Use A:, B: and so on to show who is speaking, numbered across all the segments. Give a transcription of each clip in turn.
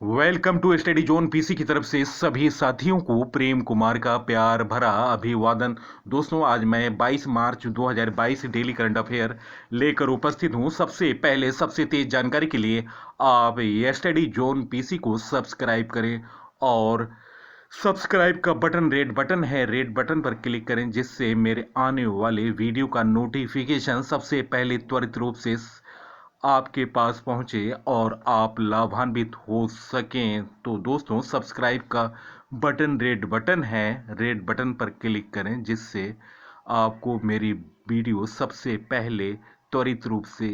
A: Welcome to study zone PC की तरफ से सभी साथियों को प्रेम कुमार का प्यार भरा अभिवादन। दोस्तों, आज मैं 22 मार्च 2022 डेली करंट अफेयर लेकर उपस्थित हूं। सबसे पहले सबसे तेज जानकारी के लिए आप स्टडी जोन पीसी को सब्सक्राइब करें और सब्सक्राइब का बटन रेड बटन है, रेड बटन पर क्लिक करें जिससे मेरे आने वाले वीडियो का नोटिफिकेशन सबसे पहले त्वरित रूप से आपके पास पहुंचे और आप लाभान्वित हो सकें। तो दोस्तों, सब्सक्राइब का बटन रेड बटन है, रेड बटन पर क्लिक करें जिससे आपको मेरी वीडियो सबसे पहले त्वरित रूप से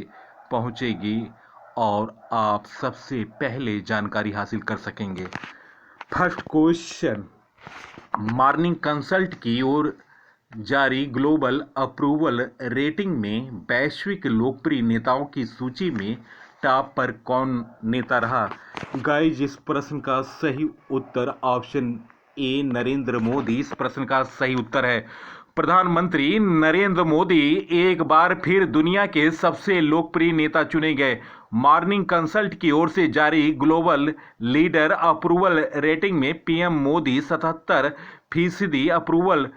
A: पहुंचेगी और आप सबसे पहले जानकारी हासिल कर सकेंगे। फर्स्ट क्वेश्चन, मॉर्निंग कंसल्ट की ओर जारी ग्लोबल अप्रूवल रेटिंग में वैश्विक लोकप्रिय नेताओं की सूची में टॉप पर कौन नेता रहा? गाइस, इस प्रश्न का सही उत्तर ऑप्शन ए नरेंद्र मोदी इस प्रश्न का सही उत्तर है। प्रधानमंत्री नरेंद्र मोदी एक बार फिर दुनिया के सबसे लोकप्रिय नेता चुने गए। मॉर्निंग कंसल्ट की ओर से जारी ग्लोबल लीडर अप्रूवल रेटिंग में पीएम मोदी 77% अप्रूवल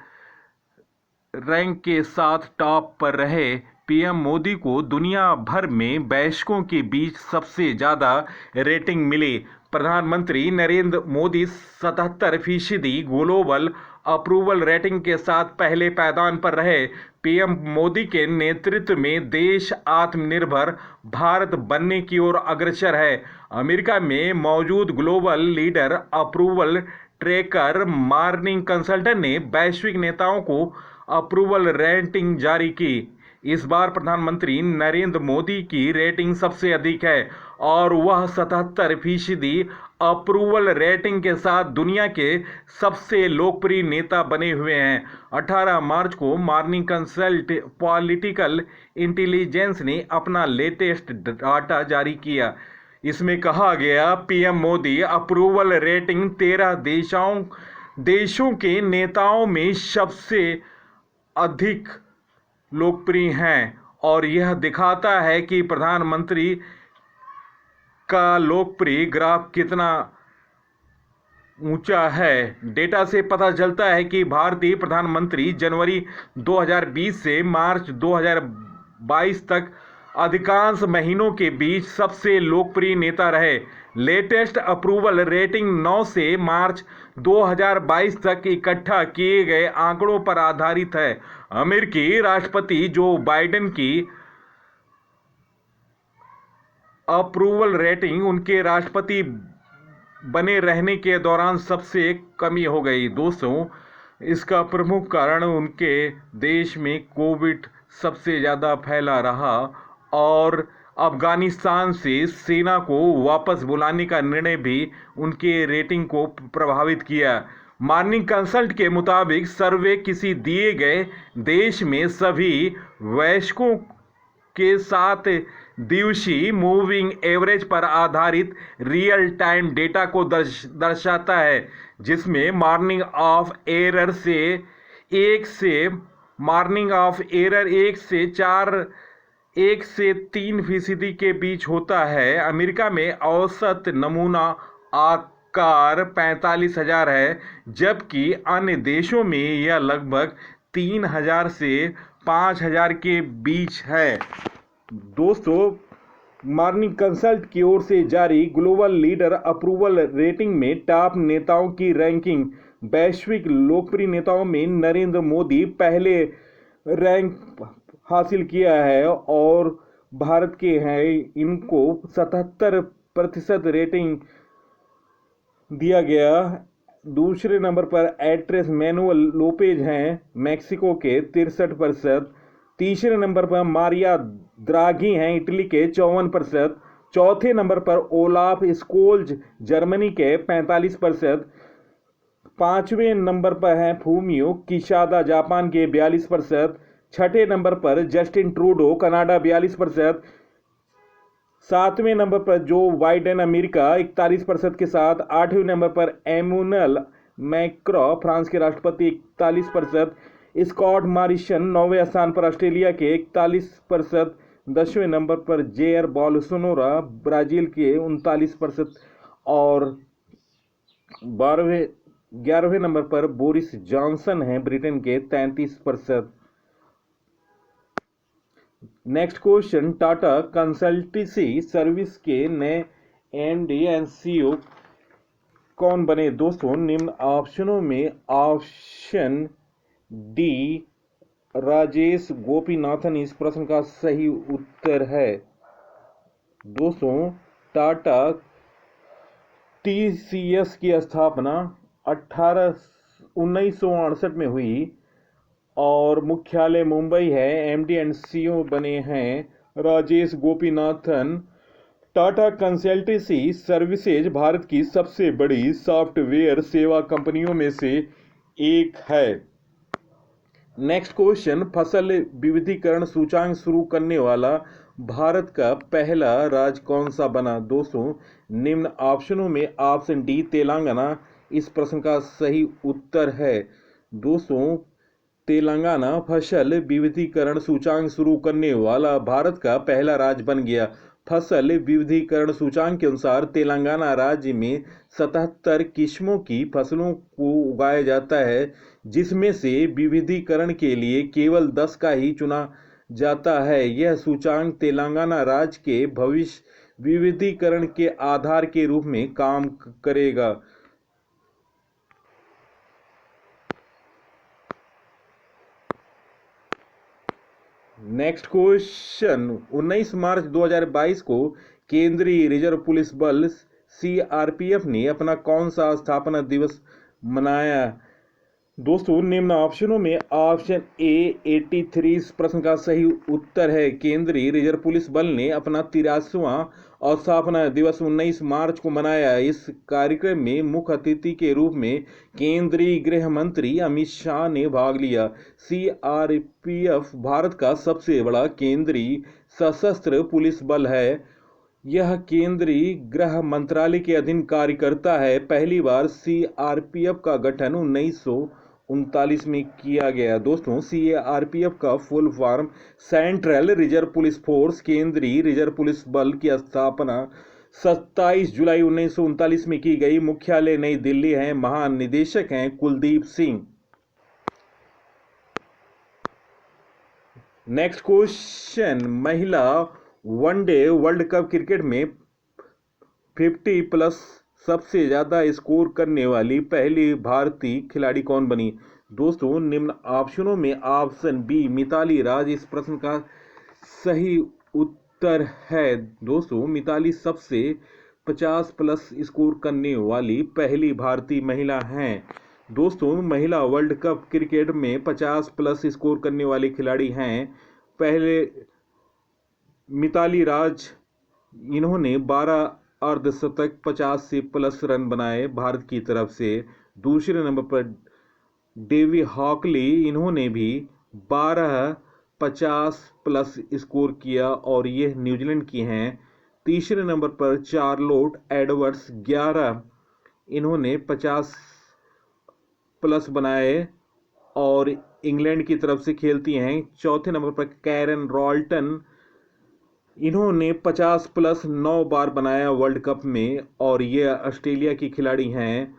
A: रैंक के साथ टॉप पर रहे। पीएम मोदी को दुनिया भर में वयस्कों के बीच सबसे ज्यादा रेटिंग मिली। प्रधानमंत्री Narendra Modi 77% global approval rating के साथ पहले पायदान पर रहे। पीएम मोदी के नेतृत्व में देश आत्मनिर्भर भारत बनने की ओर अग्रसर है। अमेरिका में मौजूद global leader approval tracker morning consultant ने वैश्विक नेताओं को अप्रूवल रेटिंग जारी की। इस बार प्रधानमंत्री नरेंद्र मोदी की रेटिंग सबसे अधिक है और वह 77% अप्रूवल रेटिंग के साथ दुनिया के सबसे लोकप्रिय नेता बने हुए हैं। 18 मार्च को मॉर्निंग कंसल्ट पॉलिटिकल इंटेलिजेंस ने अपना लेटेस्ट डाटा जारी किया। इसमें कहा गया, पीएम मोदी अप्रूवल रेटिंग 13 देशों के नेताओं में सबसे अधिक लोकप्रिय हैं और यह दिखाता है कि प्रधानमंत्री का लोकप्रिय ग्राफ कितना ऊंचा है। डेटा से पता चलता है कि भारतीय प्रधानमंत्री जनवरी 2020 से मार्च 2022 तक अधिकांश महीनों के बीच सबसे लोकप्रिय नेता रहे। लेटेस्ट अप्रूवल रेटिंग 9 से मार्च 2022 तक इकट्ठा किए गए आंकड़ों पर आधारित है। अमेरिकी राष्ट्रपति जो बाइडेन की अप्रूवल रेटिंग उनके राष्ट्रपति बने रहने के दौरान सबसे कमी हो गई। दोस्तों, इसका प्रमुख कारण उनके देश में कोविड सबसे ज़्यादा फैला रहा और अफगानिस्तान से सेना को वापस बुलाने का निर्णय भी उनके रेटिंग को प्रभावित किया। मॉर्निंग कंसल्ट के मुताबिक सर्वे किसी दिए गए देश में सभी वयस्कों के साथ दिवसीय मूविंग एवरेज पर आधारित रियल टाइम डेटा को दर्शाता है, जिसमें मार्जिन ऑफ एरर 1 से 3% के बीच होता है। अमेरिका में औसत नमूना आकार 45,000 है, जबकि अन्य देशों में यह लगभग 3,000 से 5,000 के बीच है। दोस्तों, मॉर्निंग कंसल्ट की ओर से जारी ग्लोबल लीडर अप्रूवल रेटिंग में टॉप नेताओं की रैंकिंग, वैश्विक लोकप्रिय नेताओं में नरेंद्र मोदी पहले रैंक हासिल किया है और भारत के हैं। इनको 77% रेटिंग दिया गया। दूसरे नंबर पर एक्ट्रेस मैनुअल लोपेज हैं मैक्सिको के 63%। तीसरे नंबर पर मारिया द्राघी हैं इटली के 54%। चौथे नंबर पर ओलाफ स्कोल्ज जर्मनी के 45%। पांचवें नंबर पर हैं फूमियो किशिदा जापान के 42%। छठे नंबर पर जस्टिन ट्रूडो कनाडा 42%। सातवें नंबर पर जो बाइडेन अमेरिका 41% के साथ। आठवें नंबर पर एमुनल मैक्रो फ्रांस के राष्ट्रपति 41%। स्कॉट मॉरिसन 9वें स्थान पर ऑस्ट्रेलिया के 41%। 10वें नंबर पर जेयर बोल्सोनारो ब्राजील के 39%। और 11वें नंबर पर बोरिस जॉनसन हैं ब्रिटेन के 33%। Next question, Tata consultancy service के नए एमडी एंड सीईओ कौन बने? दोस्तों निम्न ऑप्शनों में ऑप्शन डी राजेश गोपीनाथन इस प्रश्न का सही उत्तर है। दोस्तों टाटा टीसीएस की स्थापना 1968 में हुई और मुख्यालय मुंबई है। एमडी एंड सीईओ बने हैं राजेश गोपीनाथन। टाटा कंसल्टेंसी सर्विसेज भारत की सबसे बड़ी सॉफ्टवेयर सेवा कंपनियों में से एक है। नेक्स्ट क्वेश्चन, फसल विविधीकरण सूचांक शुरू करने वाला भारत का पहला राज्य कौन सा बना? दोस्तों निम्न ऑप्शनों में ऑप्शन डी तेलंगाना इस प्रश्न का सही उत्तर है। दोस्तों तेलंगाना फसल विविधीकरण सूचांक शुरू करने वाला भारत का पहला राज्य बन गया। फसल विविधीकरण सूचांक के अनुसार तेलंगाना राज्य में 77 किस्मों की फसलों को उगाया जाता है, जिसमें से विविधीकरण के लिए केवल 10 का ही चुना जाता है। यह सूचांक तेलंगाना राज्य के भविष्य विविधीकरण के आधार के रूप में काम करेगा। नेक्स्ट क्वेश्चन, 19 मार्च 2022 को केंद्रीय रिजर्व पुलिस बल सीआरपीएफ ने अपना कौन सा स्थापना दिवस मनाया? दोस्तों निम्न ऑप्शनों में ऑप्शन ए 83 इस प्रश्न का सही उत्तर है। केंद्रीय रिजर्व पुलिस बल ने अपना 83वां स्थापना दिवस 19 मार्च को मनाया। इस कार्यक्रम में मुख्य अतिथि के रूप में केंद्रीय गृह मंत्री अमित शाह ने भाग लिया। सीआरपीएफ भारत का सबसे बड़ा केंद्रीय सशस्त्र पुलिस बल है। यह केंद्रीय गृह मंत्रालय के अधीन कार्य करता है। पहली बार सीआरपीएफ का गठन 1939 में किया गया। दोस्तों सीआरपीएफ का full form central reserve police force केंद्रीय रिजर्व पुलिस बल की स्थापना 27 जुलाई 1939 में की गई। मुख्यालय नई दिल्ली है। महानिदेशक हैं कुलदीप सिंह। नेक्स्ट क्वेश्चन, महिला वनडे वर्ल्ड कप क्रिकेट में 50+ सबसे ज्यादा स्कोर करने वाली पहली भारतीय खिलाड़ी कौन बनी? दोस्तों निम्न ऑप्शनों में ऑप्शन बी मिताली राज इस प्रश्न का सही उत्तर है। दोस्तों मिताली सबसे 50+ स्कोर करने वाली पहली भारतीय महिला हैं। दोस्तों महिला वर्ल्ड कप क्रिकेट में 50+ स्कोर करने वाली खिलाड़ी हैं। पहले मिताली राज, इन्होंने 12 अर्धशतक 50 से प्लस रन बनाए भारत की तरफ से। दूसरे नंबर पर डेवी हॉकली, इन्होंने भी 12 50+ स्कोर किया और ये न्यूजीलैंड की हैं। तीसरे नंबर पर चार्लोट एडवर्ड्स 11, इन्होंने 50+ बनाए और इंग्लैंड की तरफ से खेलती हैं। चौथे नंबर पर कैरन रॉल्टन, इन्होंने 50+ 9 बार बनाया वर्ल्ड कप में और ये ऑस्ट्रेलिया की खिलाड़ी हैं।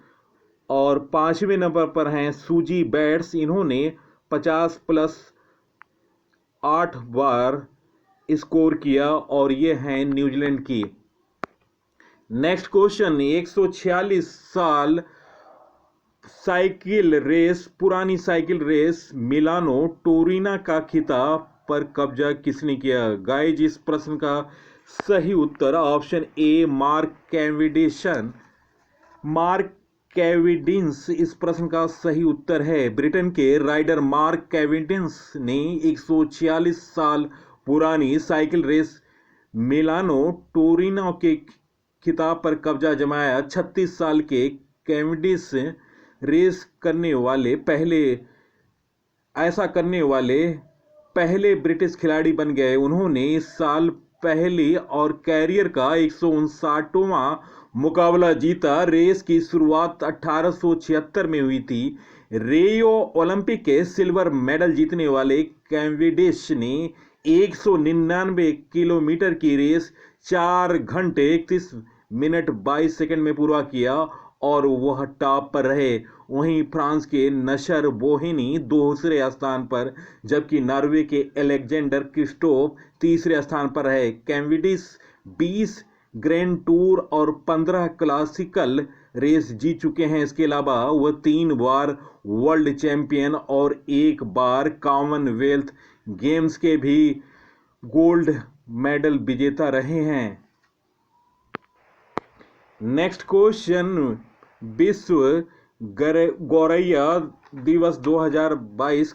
A: और 5वें नंबर पर हैं सूजी बैट्स, इन्होंने 50+ 8 बार स्कोर किया और ये हैं न्यूजीलैंड की। नेक्स्ट क्वेश्चन, 146 साल साइकिल रेस पुरानी साइकिल रेस मिलानो टोरिना का खिताब पर कब्जा किसने किया? गाइज इस प्रश्न का सही उत्तर ऑप्शन ए मार्क कैविडिंस इस प्रश्न का सही उत्तर है। ब्रिटेन के राइडर मार्क कैविडिंस ने 146 साल पुरानी साइकिल रेस मिलानो टोरिनो के खिताब पर कब्जा जमाया। 36 साल के कैविडिंस रेस करने वाले पहले ब्रिटिश खिलाड़ी बन गए। उन्होंने इस साल पहली और कैरियर का 159वां मुकाबला जीता। रेस की शुरुआत 1876 में हुई थी। रियो ओलंपिक के सिल्वर मेडल जीतने वाले कैविडिश ने 199 किलोमीटर की रेस 4 घंटे 31 मिनट 22 सेकंड में पूरा किया और वह टॉप पर रहे। वहीं फ्रांस के नशर बोहिनी दूसरे स्थान पर, जबकि नॉर्वे के एलेक्जेंडर क्रिस्टोफ तीसरे स्थान पर रहे। कैविंडिश 20 ग्रैंड टूर और 15 क्लासिकल रेस जीत चुके हैं। इसके अलावा वह 3 बार वर्ल्ड चैंपियन और 1 बार कॉमनवेल्थ गेम्स के भी गोल्ड मेडल विजेता रहे हैं। नेक्स्ट क्वेश्चन, विश्व गौरैया दिवस 2022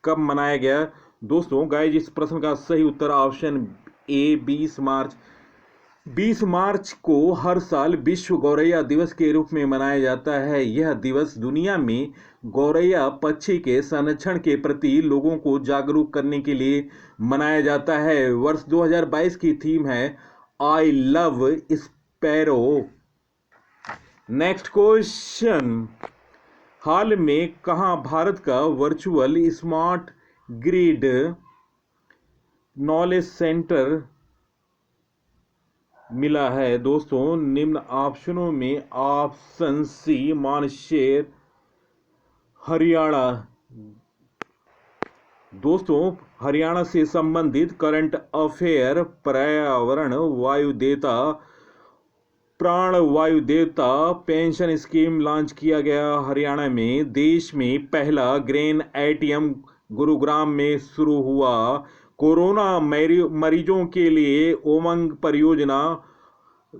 A: कब मनाया गया? दोस्तों गाइस, इस प्रश्न का सही उत्तर ऑप्शन ए 20 मार्च। 20 मार्च को हर साल विश्व गौरैया दिवस के रूप में मनाया जाता है। यह दिवस दुनिया में गौरैया पक्षी के संरक्षण के प्रति लोगों को जागरूक करने के लिए मनाया जाता है। वर्ष 2022 की थीम है I love sparrow. Next question, हाल में कहां भारत का virtual smart grid knowledge centre मिला है? दोस्तों निम्न ऑप्शनों में ऑप्शन सी मानसेर हरियाणा। दोस्तों हरियाणा से संबंधित करंट अफेयर, पर्यावरण, वायु देवता, प्राण वायु देवता पेंशन स्कीम लॉन्च किया गया हरियाणा में। देश में पहला ग्रेन एटीएम गुरुग्राम में शुरू हुआ। कोरोना मरीजों के लिए उमंग परियोजना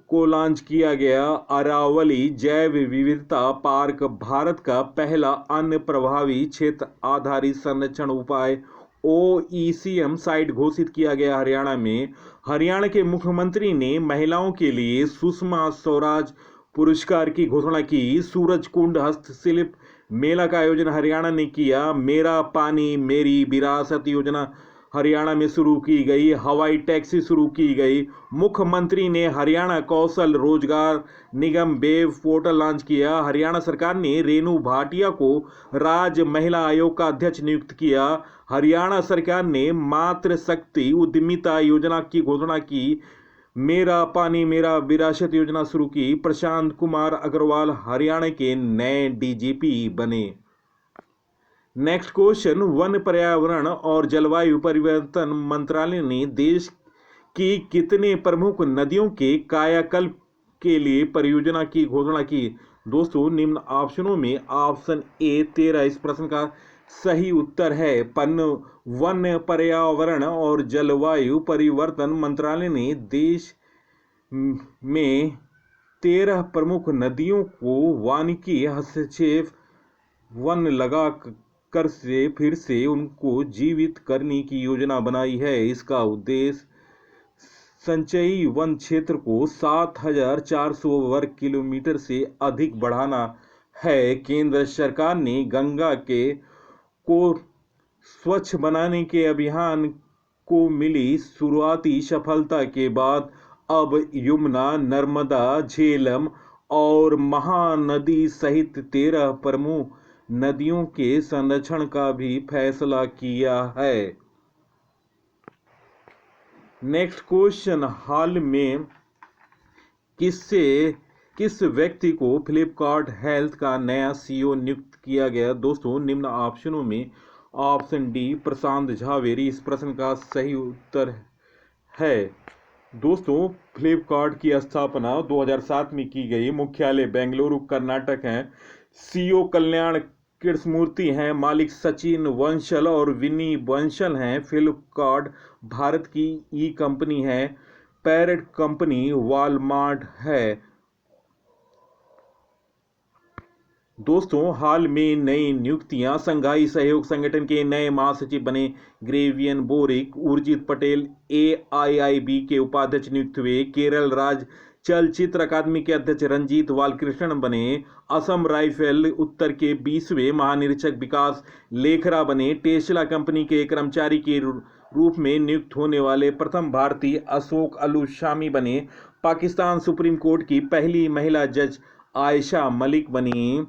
A: को लॉन्च किया गया। अरावली जैव विविधता पार्क भारत का पहला अन्न प्रभावी क्षेत्र आधारित संरक्षण उपाय OECM साइट घोषित किया गया हरियाणा में। हरियाणा के मुख्यमंत्री ने महिलाओं के लिए सुषमा स्वराज पुरस्कार की घोषणा की। सूरजकुंड हस्तशिल्प मेला का आयोजन हरियाणा ने किया। मेरा पानी मेरी विरासत योजना हरियाणा में शुरू की गई। हवाई टैक्सी शुरू की गई। मुख्यमंत्री ने हरियाणा कौशल रोजगार निगम वेब पोर्टल लॉन्च किया। हरियाणा सरकार ने रेणु भाटिया को राज्य महिला आयोग का अध्यक्ष नियुक्त किया। हरियाणा सरकार ने मातृशक्ति उद्यमिता योजना की घोषणा की। मेरा पानी मेरा विरासत योजना शुरू की। प्रशांत कुमार अग्रवाल हरियाणा के नए DGP बने। नेक्स्ट क्वेश्चन, वन पर्यावरण और जलवायु परिवर्तन मंत्रालय ने देश की कितने प्रमुख नदियों के कायाकल्प के लिए परियोजना की घोषणा की? दोस्तों निम्न ऑप्शनों में ऑप्शन ए 13 इस प्रश्न का सही उत्तर है। वन पर्यावरण और जलवायु परिवर्तन मंत्रालय ने देश में 13 प्रमुख नदियों को वानिकी हस्तक्षेप वन लगा कर से फिर से उनको जीवित करने की योजना बनाई है। इसका उद्देश्य संचयी वन क्षेत्र को 7,400 वर्ग किलोमीटर से अधिक बढ़ाना है। केंद्र सरकार ने गंगा को स्वच्छ बनाने के अभियान को मिली शुरुआती सफलता के बाद अब यमुना, नर्मदा, झेलम और महानदी सहित 13 प्रमुख नदियों के संरक्षण का भी फैसला किया है। नेक्स्ट क्वेश्चन, हाल में किस व्यक्ति को फ्लिपकार्ट हेल्थ का नया CEO नियुक्त किया गया? दोस्तों निम्न ऑप्शनों में ऑप्शन डी प्रशांत झावेरी इस प्रश्न का सही उत्तर है। दोस्तों फ्लिपकार्ट की स्थापना 2007 में की गई। मुख्यालय बेंगलुरु कर्नाटक है। CEO कल्याण कृष्णमूर्ति हैं। मालिक सचिन बंसल और विनी बंसल हैं। फ्लिपकार्ट भारत की ई कंपनी है। पेरेंट कंपनी वॉलमार्ट है। दोस्तों हाल में नई नियुक्तियां, संघाई सहयोग संगठन के नए महासचिव बने ग्रेवियन बोरिक। उर्जित पटेल AIIB के उपाध्यक्ष नियुक्त हुए। केरल राज्य चलचित्र अकादमी के अध्यक्ष रंजीत बालकृष्णन बने। असम राइफल उत्तर के 20वें महानिरीक्षक विकास लेखरा बने। टेस्ला कंपनी के कर्मचारी के रूप में नियुक्त होने वाले प्रथम भारतीय अशोक अलूशामी बने। पाकिस्तान सुप्रीम कोर्ट की पहली महिला जज आयशा मलिक बनी।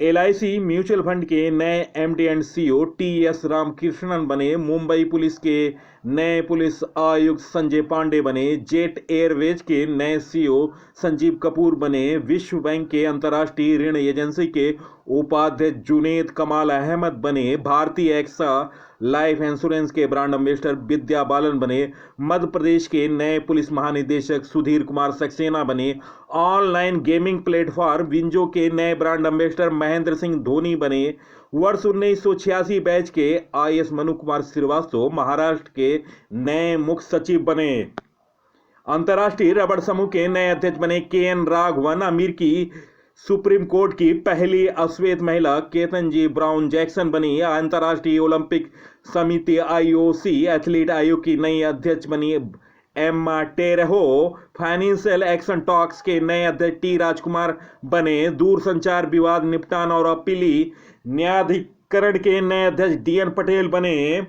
A: LIC म्यूचुअल फंड के नए MD and CEO TS Ramakrishnan बने। मुंबई पुलिस के नए पुलिस आयुक्त संजय पांडे बने। जेट एयरवेज के नए सीईओ संजीव कपूर बने। विश्व बैंक के अंतर्राष्ट्रीय ऋण एजेंसी के उपाध्यक्ष जुनेद कमाल अहमद बने। भारतीय एक्सा लाइफ इंश्योरेंस के ब्रांड एम्बेसडर विद्या बालन बने। मध्य प्रदेश के नए पुलिस महानिदेशक सुधीर कुमार सक्सेना बने। ऑनलाइन गेमिंग प्लेटफॉर्म विंजो के नए ब्रांड एम्बेसडर महेंद्र सिंह धोनी बने। वर्ष 1986 बैच के आईएएस मनु कुमार श्रीवास्तव महाराष्ट्र के नए मुख्य सचिव बने। अंतर्राष्ट्रीय रबड़ समूह के नए अध्यक्ष बने केएन राघवन। अमेरिकी सुप्रीम कोर्ट की पहली अश्वेत महिला केतनजी ब्राउन जैक्सन बनी। अंतर्राष्ट्रीय ओलंपिक समिति आईओसी एथलीट आयोग की नई अध्यक्ष बनी एम्मा टेरहो। फाइनेंशियल एक्शन टॉक्स के नए अध्यक्ष टी राजकुमार बने। दूरसंचार विवाद निपटान और अपीली न्यायाधिकरण के नए अध्यक्ष डीएन पटेल बने।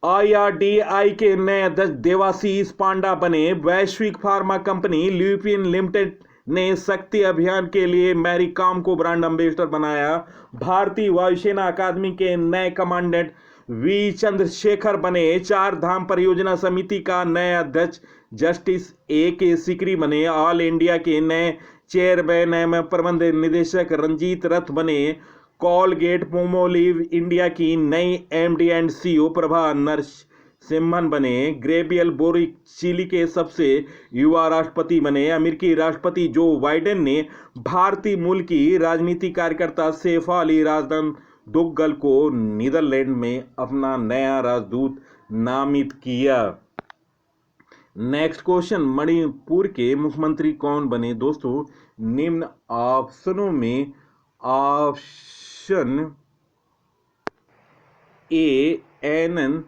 A: आईआरडीआई के नए अध्यक्ष देवाशीष पांडा बने। वैश्विक फार्मा कंपनी ल्यूपिन लिमिटेड ने शक्ति अभियान के लिए मैरी कॉम को ब्रांड एम्बेसडर बनाया। भारतीय वायुसेना अकादमी के नए कमांडेंट वी चंद्रशेखर बने। चार धाम परियोजना समिति का नए अध्यक्ष जस्टिस ए के सिकरी बने। ऑल इंडिया के नए चेयरमैन एवं प्रबंध निदेशक रंजीत रथ बने। कॉलगेट पोमोलिव इंडिया की नई MD and CEO Prabha Narasimhan बने। ग्रेबियल बोरिक चिली के सबसे युवा राष्ट्रपति बने। अमेरिकी राष्ट्रपति जो बाइडेन ने भारतीय मूल की राजनीतिक कार्यकर्ता सैफ अली राजदान दुग्गल को नीदरलैंड में अपना नया राजदूत नामित किया। नेक्स्ट क्वेश्चन, मणिपुर के मुख्यमंत्री कौन बने? दोस्तों निम्न ऑप्शनों में option A N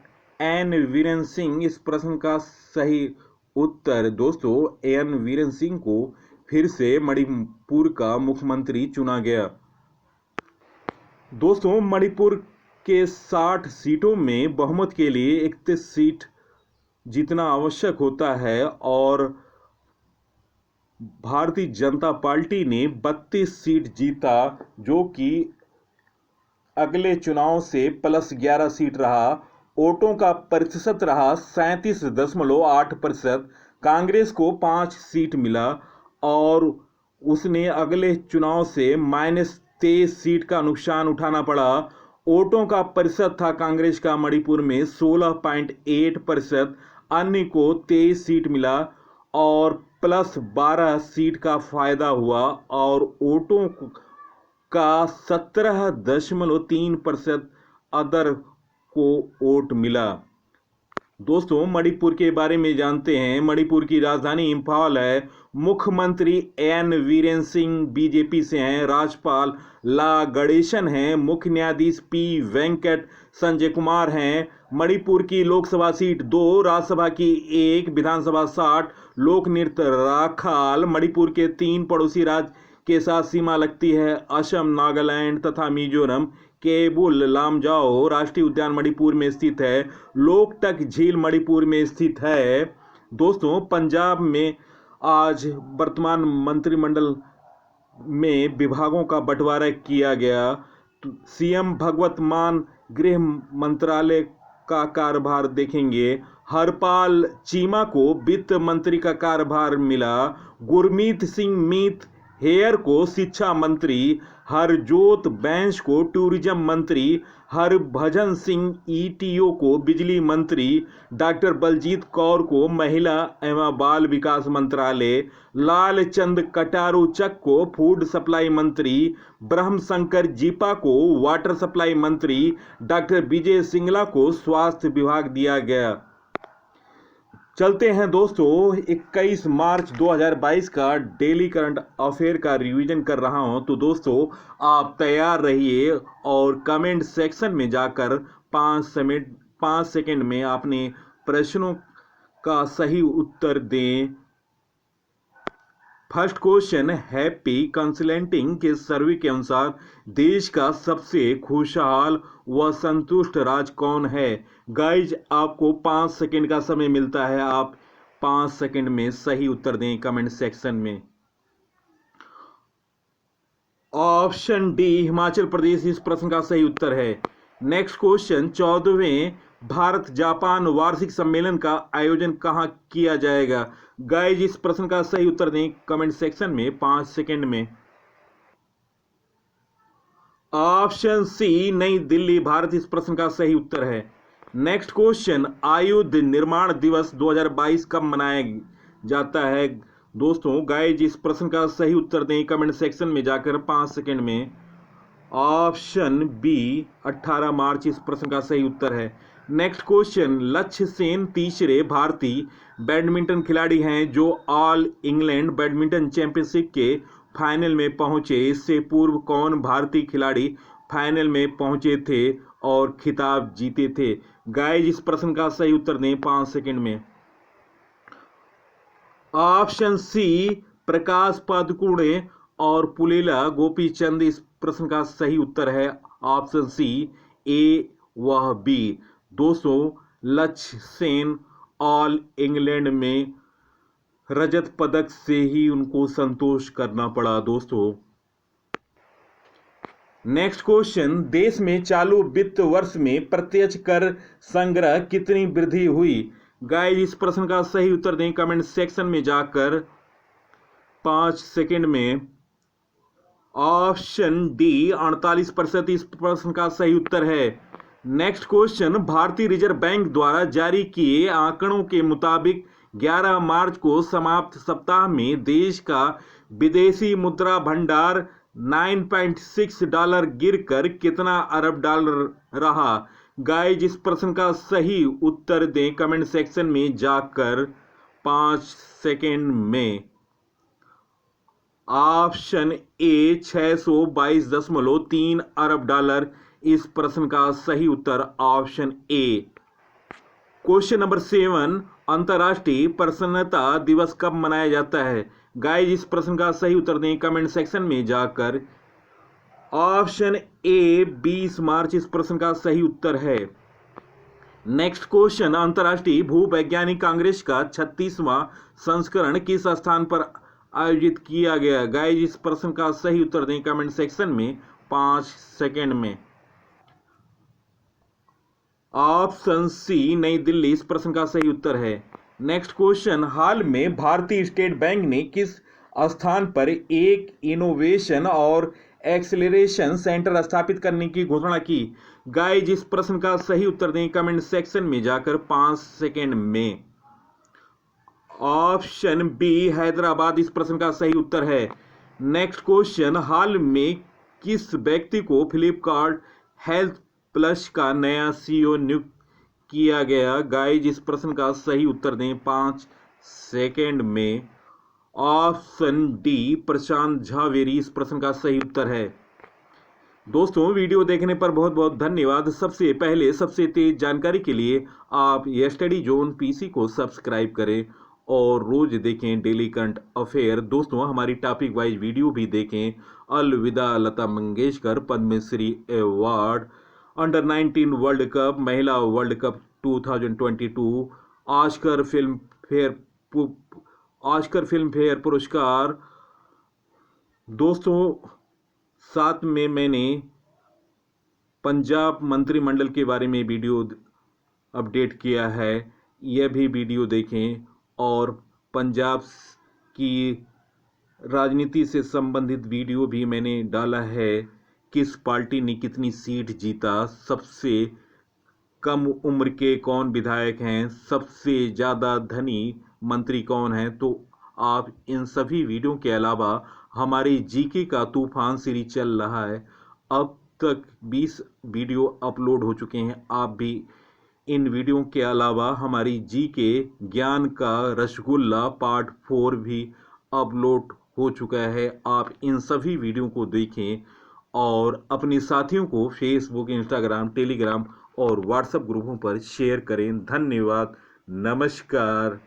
A: Virendra Singh इस प्रश्न का सही उत्तर। दोस्तों एन वीरेंद्र सिंह को फिर से मणिपुर का मुख्यमंत्री चुना गया। दोस्तों मणिपुर के 60 सीटों में बहुमत के लिए 31 सीट जीतना आवश्यक होता है और भारतीय जनता पार्टी ने 32 सीट जीता, जो कि अगले चुनाव से +11 सीट रहा। वोटों का प्रतिशत रहा 37.8%। कांग्रेस को 5 सीट मिला और उसने अगले चुनाव से -23 सीट का नुकसान उठाना पड़ा। वोटों का प्रतिशत था कांग्रेस का मणिपुर में 16.8%। अन्य को 23 सीट मिला और +12 सीट का फायदा हुआ और वोटों का 17.3% अदर को वोट मिला। दोस्तों मणिपुर के बारे में जानते हैं। मणिपुर की राजधानी इंफाल है। मुख्यमंत्री एन वीरेंद्र सिंह बीजेपी से हैं। राज्यपाल ला गणेशन हैं। मुख्य न्यायाधीश पी वेंकट संजय कुमार हैं। मणिपुर की लोकसभा सीट 2, राज्यसभा की 1, विधानसभा 60, लोक नृत्य राखाल। मणिपुर के 3 पड़ोसी राज्य के साथ सीमा लगती है, असम, नागालैंड तथा मिजोरम। केबुल लामजाओ राष्ट्रीय उद्यान मणिपुर में स्थित है। लोकटक झील मणिपुर में स्थित है। दोस्तों पंजाब में आज वर्तमान मंत्रिमंडल में विभागों का बंटवारा किया गया। सीएम भगवत मान गृह मंत्रालय का कार्यभार देखेंगे। हरपाल चीमा को वित्त मंत्री का कार्यभार मिला। गुरमीत सिंह मीत हेयर को शिक्षा मंत्री, हरजोत बैंस को टूरिज्म मंत्री, हरभजन सिंह ईटीओ को बिजली मंत्री, डॉक्टर बलजीत कौर को महिला एवं बाल विकास मंत्रालय, लालचंद कटारू चक को फूड सप्लाई मंत्री, ब्रह्मशंकर जीपा को वाटर सप्लाई मंत्री, डॉक्टर विजय सिंगला को स्वास्थ्य विभाग दिया गया। चलते हैं दोस्तों 21 मार्च 2022 का डेली करंट अफेयर का रिवीजन कर रहा हूं। तो दोस्तों आप तैयार रहिए और कमेंट सेक्शन में जाकर 5 सेकंड में अपने प्रश्नों का सही उत्तर दें। फर्स्ट क्वेश्चन, हैप्पी कंसल्टिंग के सर्वे के अनुसार देश का सबसे खुशहाल व संतुष्ट राज्य कौन है? गाइज आपको 5 सेकंड का समय मिलता है। आप 5 सेकंड में सही उत्तर दें कमेंट सेक्शन में। ऑप्शन डी हिमाचल प्रदेश इस प्रश्न का सही उत्तर है। नेक्स्ट क्वेश्चन, 14वें भारत जापान वार्षिक सम्मेलन का आयोजन कहाँ किया जाएगा? गाइज इस प्रश्न का सही उत्तर दें कमेंट सेक्शन में 5 सेकंड में। ऑप्शन सी नई दिल्ली भारत इस प्रश्न का सही उत्तर है। नेक्स्ट क्वेश्चन, आयुध निर्माण दिवस 2022 कब मनाया जाता है? दोस्तों गाइज इस प्रश्न का सही उत्तर दें कमेंट सेक्शन में जाकर 5 सेकंड में। ऑप्शन बी 18 मार्च इस प्रश्न का सही उत्तर है। नेक्स्ट क्वेश्चन, लक्ष्य सेन तीसरे भारतीय बैडमिंटन खिलाड़ी हैं जो ऑल इंग्लैंड बैडमिंटन चैंपियनशिप के फाइनल में पहुंचे। इससे पूर्व कौन भारतीय खिलाड़ी फाइनल में पहुंचे थे और खिताब जीते थे? गाइज इस प्रश्न का सही उत्तर दें 5 सेकंड में। ऑप्शन सी प्रकाश पादुकोणे और पुलेला गोपीचंद इस प्रश्न का सही उत्तर है। ऑप्शन सी ए व बी। दोस्तों लक्ष्य सेन ऑल इंग्लैंड में रजत पदक से ही उनको संतोष करना पड़ा। दोस्तों नेक्स्ट क्वेश्चन, देश में चालू वित्त वर्ष में प्रत्यक्ष कर संग्रह कितनी वृद्धि हुई? गाइस इस प्रश्न का सही उत्तर दें कमेंट सेक्शन में जाकर 5 सेकंड में। ऑप्शन डी 48% इस प्रश्न का सही उत्तर है। नेक्स्ट क्वेश्चन, भारतीय रिजर्व बैंक द्वारा जारी किए आंकड़ों के मुताबिक 11 मार्च को समाप्त सप्ताह में देश का विदेशी मुद्रा भंडार 9.6 डॉलर गिरकर कितना अरब डॉलर रहा? गाइज इस प्रश्न का सही उत्तर दें कमेंट सेक्शन में जाकर 5 सेकंड में। ऑप्शन ए 622.3 अरब डॉलर इस प्रश्न का सही उत्तर ऑप्शन ए। क्वेश्चन नंबर 7, अंतर्राष्ट्रीय प्रसन्नता दिवस कब मनाया जाता है? गाइज इस प्रश्न का सही उत्तर दें कमेंट सेक्शन में जाकर। ऑप्शन ए 20 मार्च इस प्रश्न का सही उत्तर है। नेक्स्ट क्वेश्चन, अंतर्राष्ट्रीय भूवैज्ञानिक कांग्रेस का 36वां संस्करण किस स्थान पर आयोजित किया गया? गाइज इस प्रश्न का सही उत्तर दें कमेंट सेक्शन में 5 सेकंड में। ऑप्शन सी नई दिल्ली इस प्रश्न का सही उत्तर है। नेक्स्ट क्वेश्चन, हाल में भारतीय स्टेट बैंक ने किस स्थान पर एक इनोवेशन और एक्सेलरेशन सेंटर स्थापित करने की घोषणा की? गाइज इस प्रश्न का सही उत्तर दें कमेंट सेक्शन में जाकर 5 सेकंड में। ऑप्शन बी हैदराबाद इस प्रश्न का सही उत्तर है। नेक्स्ट क्वेश्चन, हाल में किस व्यक्ति को फ्लिपकार्ट हेल्थ प्लस का नया सीईओ नियुक्त किया गया? गाइज इस प्रश्न का सही उत्तर दें 5 सेकंड में। ऑप्शन डी प्रशांत झावेरी इस प्रश्न का सही उत्तर है। दोस्तों वीडियो देखने पर बहुत बहुत धन्यवाद। सबसे पहले सबसे तेज जानकारी के लिए आप ये स्टडी जोन पीसी को सब्सक्राइब करें और रोज देखें डेली करंट अफेयर। दोस्तों हमारी टॉपिक वाइज वीडियो भी देखें। अलविदा Lata Mangeshkar Padma Shri award, under 19 world cup, महिला world cup 2022, Oscar Filmfare पुरस्कार। दोस्तों साथ में मैंने पंजाब मंत्रिमंडल के बारे में वीडियो अपडेट किया है, यह भी वीडियो देखें। और पंजाब की राजनीति से संबंधित वीडियो भी मैंने डाला है। किस पार्टी ने कितनी सीट जीता, सबसे कम उम्र के कौन विधायक हैं, सबसे ज़्यादा धनी मंत्री कौन है। तो आप इन सभी वीडियो के अलावा हमारी जीके का तूफान सीरीज चल रहा है, अब तक 20 वीडियो अपलोड हो चुके हैं। आप भी इन वीडियो के अलावा हमारी जीके ज्ञान का रसगुल्ला पार्ट 4 भी अपलोड हो चुका है। आप इन सभी वीडियो को देखें और अपने साथियों को फेसबुक, इंस्टाग्राम, टेलीग्राम और व्हाट्सएप ग्रुपों पर शेयर करें। धन्यवाद, नमस्कार।